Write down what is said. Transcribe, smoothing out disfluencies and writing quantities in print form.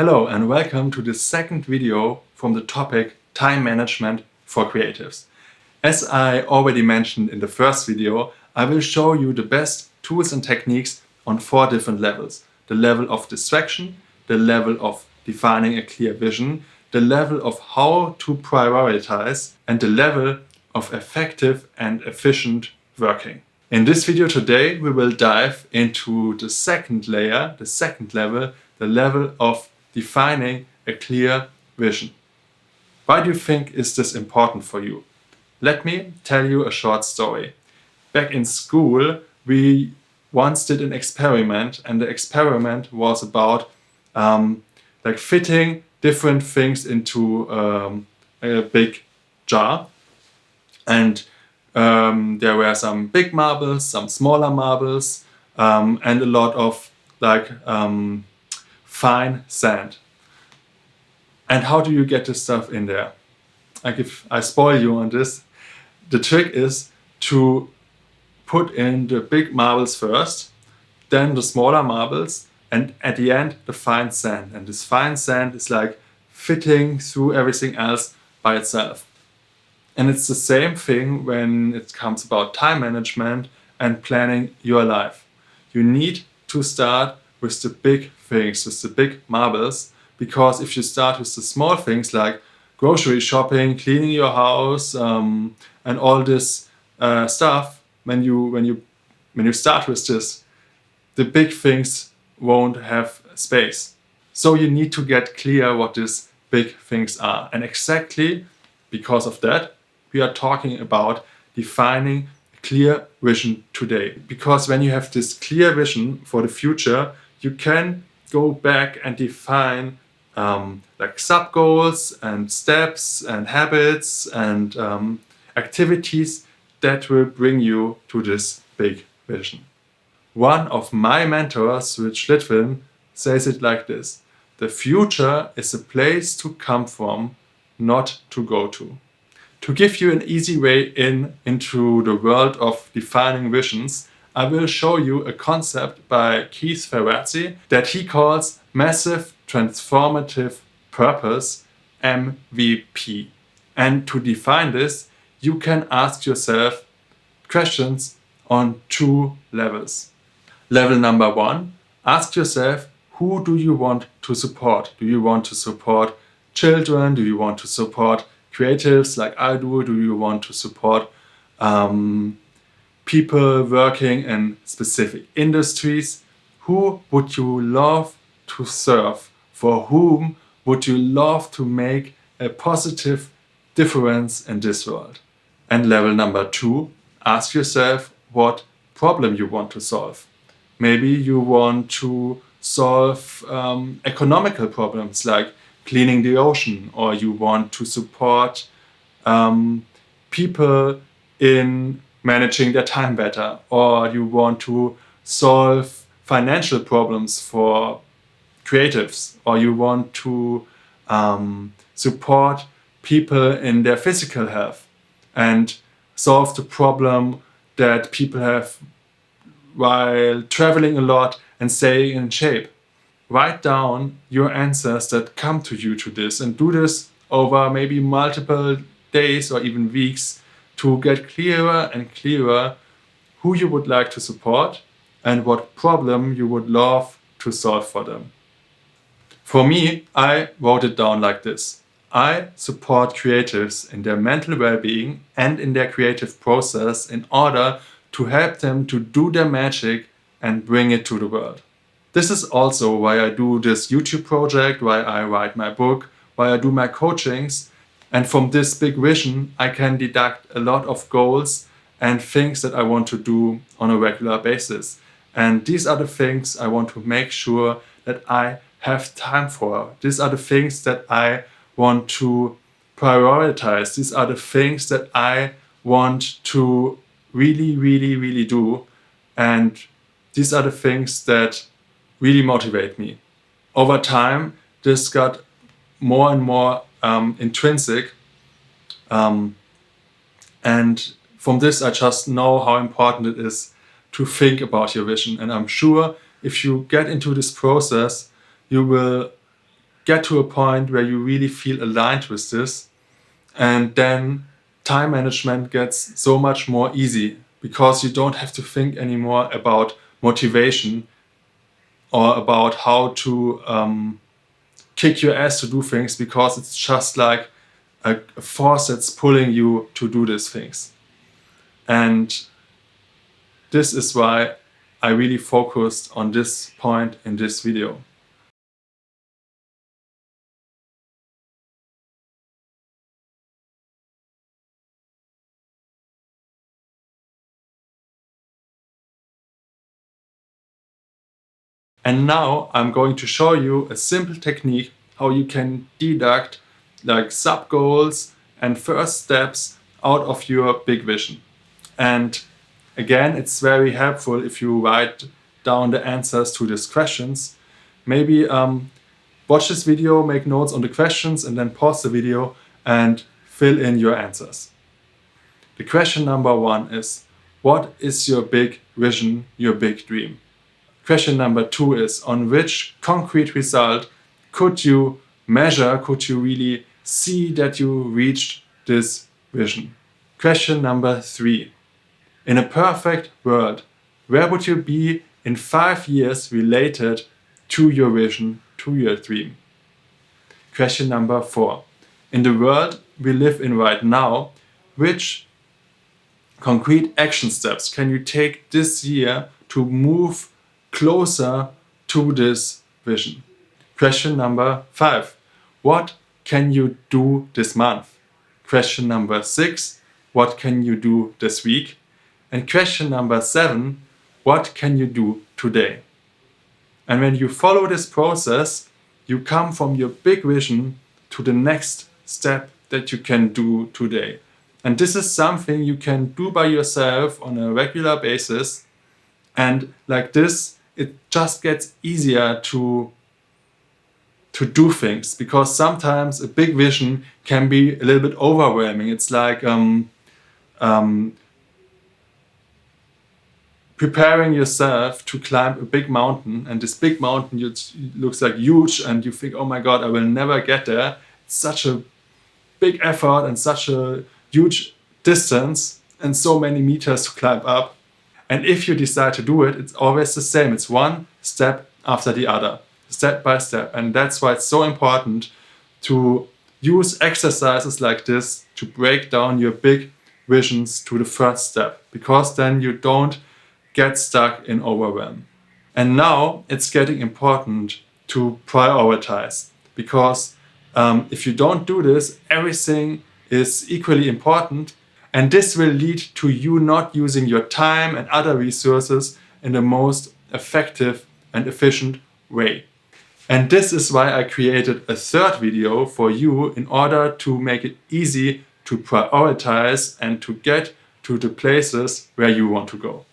Hello and welcome to the second video from the topic time management for creatives. As I already mentioned in the first video, I will show you the best tools and techniques on 4 different levels. The level of distraction, the level of defining a clear vision, the level of how to prioritize, and the level of effective and efficient working. In this video today, we will dive into the second layer, the second level, the level of defining a clear vision. Why do you think is this important for you? Let me tell you a short story. Back in school, we once did an experiment, and the experiment was about fitting different things into a big jar. And there were some big marbles, some smaller marbles, and a lot of fine sand. And how do you get this stuff in there? I spoil you on this. The trick is to put in the big marbles first, then the smaller marbles, and at the end the fine sand. And this fine sand is like fitting through everything else by itself. And it's the same thing when it comes about time management and planning your life. You need to start with the big things, with the big marbles, because if you start with the small things like grocery shopping, cleaning your house, and all this stuff, when you start with this, the big things won't have space. So you need to get clear what these big things are. And exactly because of that, we are talking about defining a clear vision today. Because when you have this clear vision for the future, you can go back and define sub-goals and steps and habits and activities that will bring you to this big vision. One of my mentors, Litvin, says it like this: the future is a place to come from, not to go to. To give you an easy way into the world of defining visions, I will show you a concept by Keith Ferrazzi that he calls Massive Transformative Purpose, MVP. And to define this, you can ask yourself questions on 2 levels. Level number 1, ask yourself, who do you want to support? Do you want to support children? Do you want to support creatives like I do? Do you want to support people working in specific industries? Who would you love to serve? For whom would you love to make a positive difference in this world? And level number 2, ask yourself what problem you want to solve. Maybe you want to solve economical problems like cleaning the ocean, or you want to support people in managing their time better, or you want to solve financial problems for creatives, or you want to support people in their physical health and solve the problem that people have while traveling a lot and staying in shape. Write down your answers that come to you to this, and do this over maybe multiple days or even weeks to get clearer and clearer who you would like to support and what problem you would love to solve for them. For me, I wrote it down like this: I support creatives in their mental well-being and in their creative process in order to help them to do their magic and bring it to the world. This is also why I do this YouTube project, why I write my book, why I do my coachings. And from this big vision, I can deduct a lot of goals and things that I want to do on a regular basis. And these are the things I want to make sure that I have time for. These are the things that I want to prioritize. These are the things that I want to really do. And these are the things that really motivate me. Over time, this got more and more intrinsic. And from this, I just know how important it is to think about your vision. And I'm sure if you get into this process, you will get to a point where you really feel aligned with this, and then time management gets so much more easy because you don't have to think anymore about motivation or about how to kick your ass to do things, because it's just like a force that's pulling you to do these things. And this is why I really focused on this point in this video. And now I'm going to show you a simple technique how you can deduct like sub goals and first steps out of your big vision. And again, it's very helpful if you write down the answers to these questions. Maybe watch this video, make notes on the questions, and then pause the video and fill in your answers. The question number 1 is, what is your big vision, your big dream? Question number 2 is, on which concrete result could you measure, could you really see that you reached this vision? Question number 3, in a perfect world, where would you be in 5 years related to your vision, to your dream? Question number 4, in the world we live in right now, which concrete action steps can you take this year to move closer to this vision? Question number 5, what can you do this month? Question number 6, what can you do this week? And question number 7, what can you do today? And when you follow this process, you come from your big vision to the next step that you can do today. And this is something you can do by yourself on a regular basis. And like this, it just gets easier to do things, because sometimes a big vision can be a little bit overwhelming. It's like preparing yourself to climb a big mountain, and this big mountain looks like huge, and you think, oh my god, I will never get there. It's such a big effort and such a huge distance and so many meters to climb up. And if you decide to do it, it's always the same. It's one step after the other, step by step. And that's why it's so important to use exercises like this to break down your big visions to the first step, because then you don't get stuck in overwhelm. And now it's getting important to prioritize, because if you don't do this, everything is equally important. And this will lead to you not using your time and other resources in the most effective and efficient way. And this is why I created a third video for you, in order to make it easy to prioritize and to get to the places where you want to go.